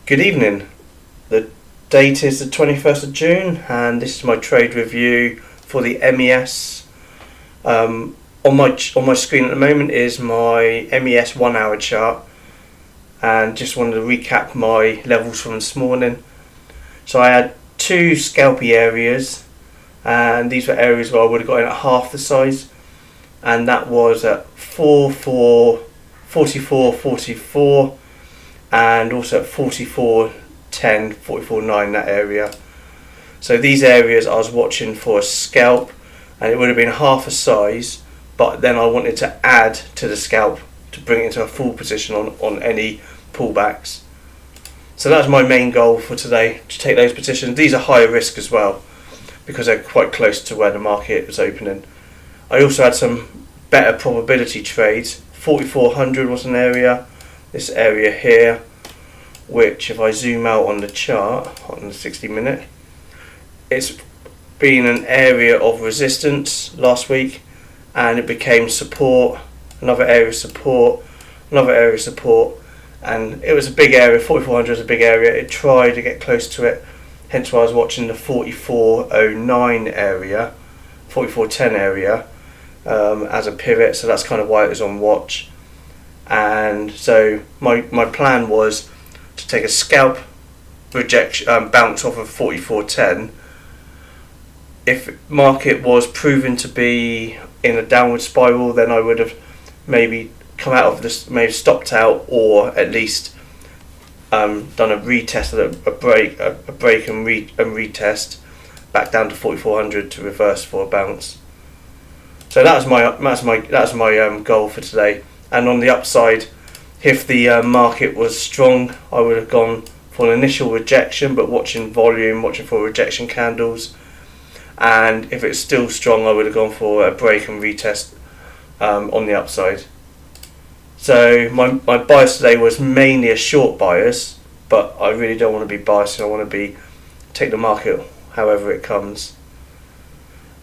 Good evening. The date is the 21st of June and this is my trade review for the MES. On my screen at the moment is my MES 1 hour chart, and just wanted to recap my levels from this morning. So I had two scalpy areas, and these were areas where I would have got in at half the size, and that was at 44, 44, and also at 44, 10, 44, 9, that area. So these areas I was watching for a scalp, and it would have been half a size, but then I wanted to add to the scalp to bring it into a full position on any pullbacks. So that's my main goal for today, to take those positions. These are higher risk as well because they're quite close to where the market was opening. I also had some better probability trades. 4400 was an area, this area here, which if I zoom out on the chart on the 60-minute, it's been an area of resistance last week, and it became support, another area of support, another area of support, and it was a big area. 4400 is a big area. It tried to get close to it, hence why I was watching the 4409 area, 4410 area as a pivot, so that's kind of why it was on watch. And so my plan was to take a scalp rejection bounce off of 4410. If market was proven to be in a downward spiral, then I would have maybe come out of this, maybe stopped out, or at least done a retest, a break and retest back down to 4400 to reverse for a bounce. So that's my goal for today. And on the upside, if the market was strong, I would have gone for an initial rejection, but watching volume, watching for rejection candles. And if it's still strong, I would have gone for a break and retest on the upside. So my bias today was mainly a short bias, but I really don't want to be biased. I want to take the market however it comes.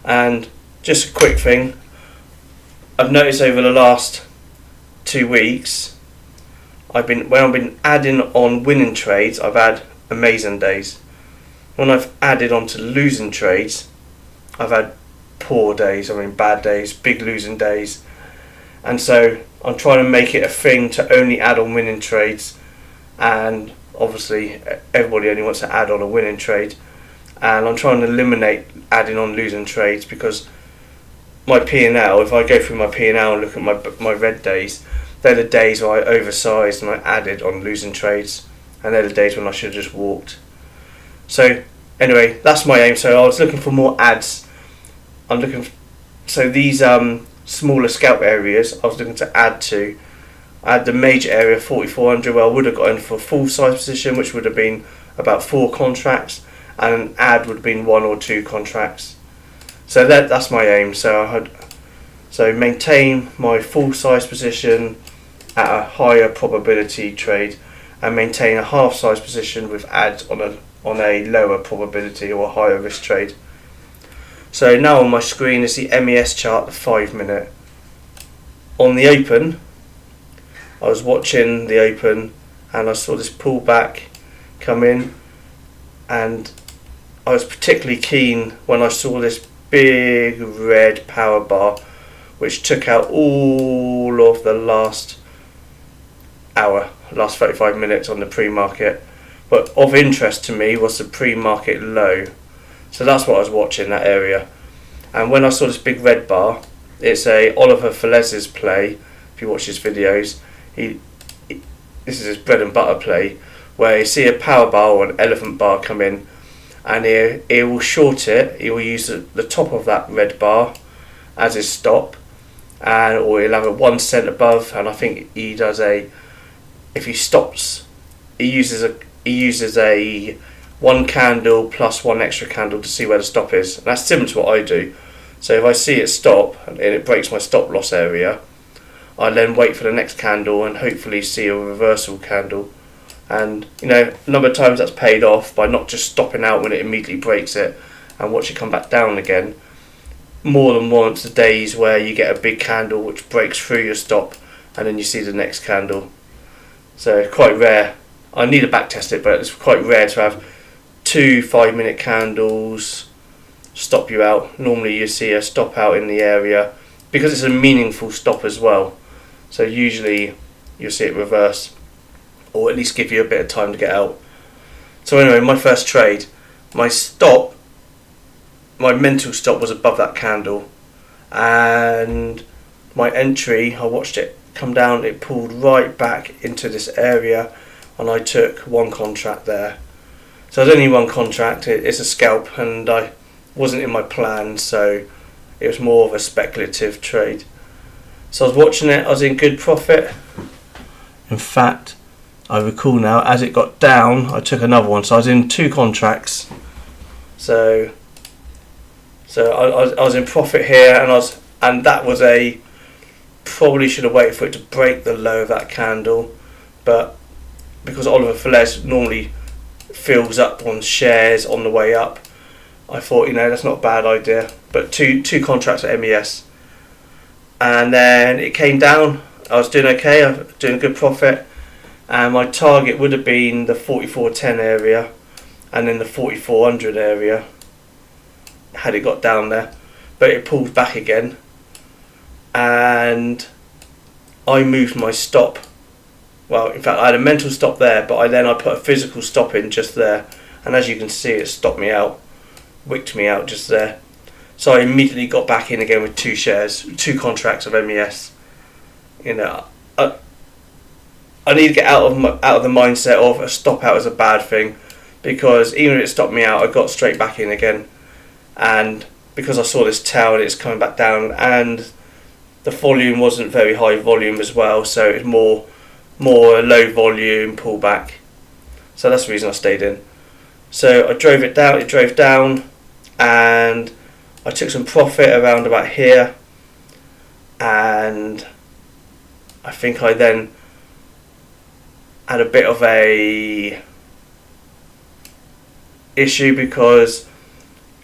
And just a quick thing, I've noticed over the last 2 weeks, when I've been adding on winning trades, I've had amazing days. When I've added on to losing trades, I've had poor days, bad days, big losing days. And so I'm trying to make it a thing to only add on winning trades, and obviously everybody only wants to add on a winning trade, and I'm trying to eliminate adding on losing trades, because my P&L, if I go through my P&L and look at my red days, they're the days where I oversized and I added on losing trades, and they're the days when I should have just walked. So anyway, that's my aim. So I was looking for more adds. So these smaller scalp areas I was looking to add to. I had the major area 4400 where I would have got in for a full size position, which would have been about 4 contracts, and an add would have been 1 or 2 contracts. So that's my aim. So maintain my full size position at a higher probability trade, and maintain a half size position with adds on a lower probability or a higher risk trade. So now on my screen is the MES chart, the 5-minute. On the open, I was watching the open and I saw this pullback come in, and I was particularly keen when I saw this big red power bar which took out all of the last 35 minutes on the pre-market. But of interest to me was the pre-market low. So that's what I was watching, that area. And when I saw this big red bar, it's a Oliver Velez's play. If you watch his videos, this is his bread and butter play, where you see a power bar or an elephant bar come in, and he will short it. He will use the top of that red bar as his stop, or he'll have a 1 cent above. And I think he does if he stops, he uses a 1 candle plus 1 extra candle to see where the stop is. And that's similar to what I do. So if I see it stop and it breaks my stop loss area, I then wait for the next candle and hopefully see a reversal candle. And a number of times that's paid off by not just stopping out when it immediately breaks it and watch it come back down again. More than once, the days where you get a big candle which breaks through your stop and then you see the next candle. So quite rare I need to back test it, but it's quite rare to have 2 5-minute candles stop you out. Normally you see a stop out in the area because it's a meaningful stop as well. So usually you'll see it reverse, or at least give you a bit of time to get out. So anyway, my first trade, my mental stop was above that candle, and my entry, I watched it come down, it pulled right back into this area, and I took 1 contract there. So there's only 1 contract, it's a scalp, and I wasn't in my plan, so it was more of a speculative trade. So I was watching it, I was in good profit. In fact, I recall now, as it got down, I took another one, so I was in 2 contracts. So I was in profit here, and that was probably should have waited for it to break the low of that candle, but because Oliver Velez normally fills up on shares on the way up, I thought, that's not a bad idea. But two contracts at MES, and then it came down. I was doing okay, I was doing a good profit, and my target would have been the 44.10 area and then the 4400 area had it got down there, but it pulled back again, and I moved my stop. Well, in fact, I had a mental stop there, but I put a physical stop in just there, and as you can see, it stopped me out, wicked me out just there. So I immediately got back in again with 2 shares, 2 contracts of MES. I need to get out of the mindset of a stop out is a bad thing, because even if it stopped me out, I got straight back in again, and because I saw this tail and it's coming back down, and the volume wasn't very high volume as well, so it's more low volume pullback. So that's the reason I stayed in. So I drove it down. It drove down, and I took some profit around about here, and I think I then had a bit of a issue because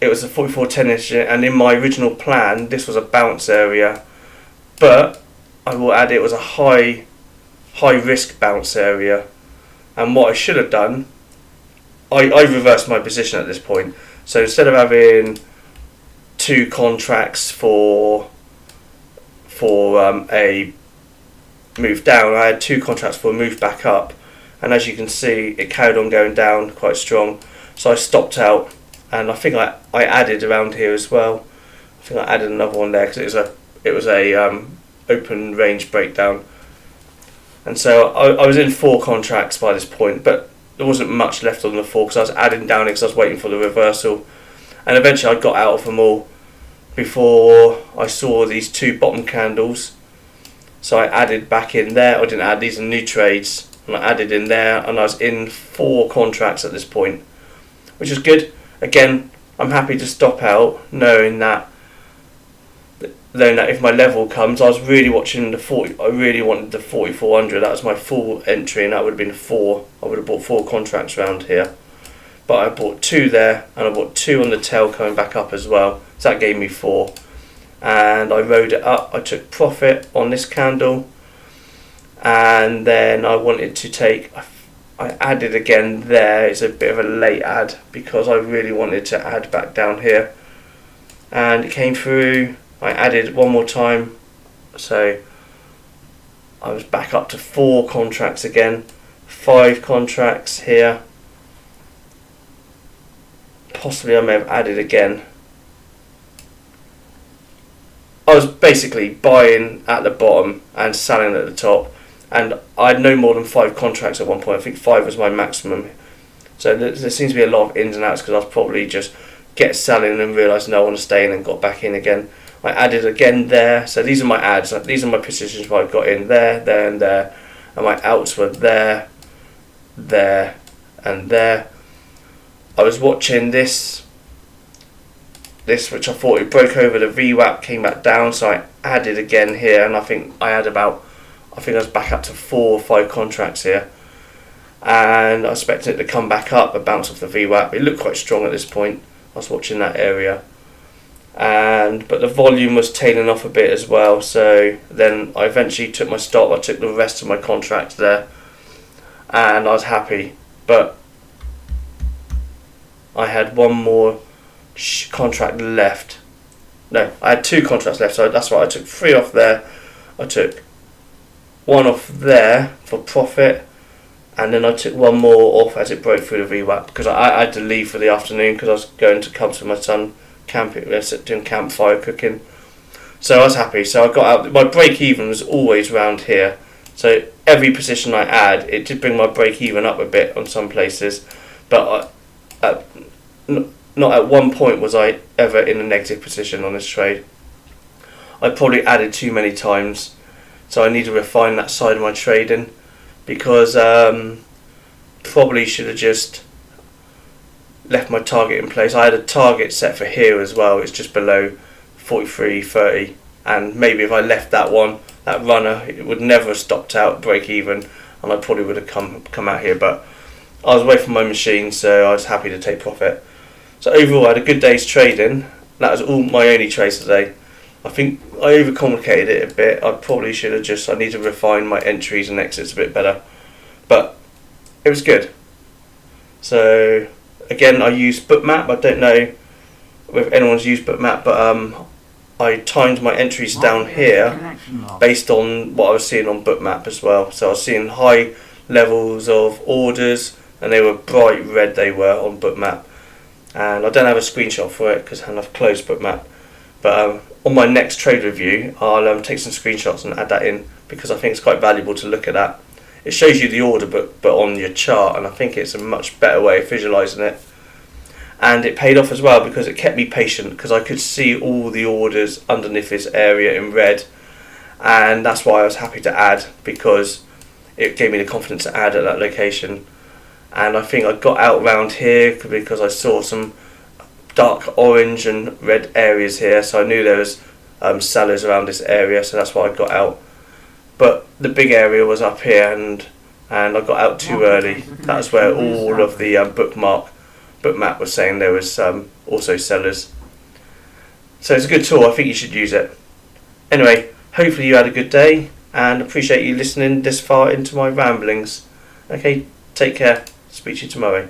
it was a 44.10 issue, and in my original plan this was a bounce area, but I will add it was a high risk bounce area, and what I should have done, I reversed my position at this point. So instead of having 2 contracts for a move down, I had 2 contracts for a move back up, and as you can see, it carried on going down quite strong. So I stopped out, and I think I added around here as well. I think I added another one there because it was a open range breakdown, and so I was in 4 contracts by this point, but there wasn't much left on the 4 because I was adding down because I was waiting for the reversal, and eventually I got out of them all before I saw these 2 bottom candles. So I added back in there. I didn't add, these are new trades, and I added in there, and I was in 4 contracts at this point, which is good. Again, I'm happy to stop out knowing that if my level comes, I was really watching the 40. I really wanted the 4400. That was my full entry, and that would have been 4. I would have bought 4 contracts around here, but I bought 2 there, and I bought 2 on the tail coming back up as well. So that gave me 4, and I rode it up. I took profit on this candle, and then I wanted to take. I added again there. It's a bit of a late add because I really wanted to add back down here, and it came through. I added one more time, so I was back up to 4 contracts again, 5 contracts here. Possibly I may have added again. I was basically buying at the bottom and selling at the top, and I had no more than 5 contracts at one point. I think 5 was my maximum. So there seems to be a lot of ins and outs because I was probably just selling and realised no, I want to stay in, and got back in again. I added again there. So these are my adds. These are my positions where I got in there, there, and there, and my outs were there, there, and there. I was watching this which I thought it broke over the VWAP, came back down, so I added again here, and I think I was back up to 4 or 5 contracts here, and I expected it to come back up and bounce off the VWAP. It looked quite strong at this point. I was watching that area, but the volume was tailing off a bit as well, so then I eventually took my stop. I took the rest of my contracts there, and I was happy. But I had one more contract left. No, I had 2 contracts left, so that's why I took 3 off there. I took 1 off there for profit, and then I took 1 more off as it broke through the VWAP, because I had to leave for the afternoon because I was going to come to my son camping, doing campfire cooking. So I was happy. So I got out. My break even was always around here. So every position I add, it did bring my break even up a bit on some places, but not at one point was I ever in a negative position on this trade. I probably added too many times, so I need to refine that side of my trading, because probably should have just left my target in place. I had a target set for here as well. It's just below 43.30, and maybe if I left that runner, it would never have stopped out break even, and I probably would have come out here. But I was away from my machine, so I was happy to take profit. So overall, I had a good day's trading. That was all my only trades today. I think I overcomplicated it a bit. I probably should have I need to refine my entries and exits a bit better. But it was good. So again, I used bookmap. I don't know if anyone's used bookmap, but I timed my entries down here based on what I was seeing on bookmap as well. So I was seeing high levels of orders, and they were bright red, they were on bookmap. And I don't have a screenshot for it because I've closed bookmap. But on my next trade review, I'll take some screenshots and add that in, because I think it's quite valuable to look at that. It shows you the order book, but on your chart, and I think it's a much better way of visualising it. And it paid off as well, because it kept me patient, because I could see all the orders underneath this area in red, and that's why I was happy to add, because it gave me the confidence to add at that location. And I think I got out round here because I saw some dark orange and red areas here, so I knew there was sellers around this area, so that's why I got out. But the big area was up here, and I got out too early. That's where all of the bookmap was saying there was also sellers. So it's a good tool. I think you should use it. Anyway, hopefully you had a good day, and appreciate you listening this far into my ramblings. Okay, take care. Speak to you tomorrow.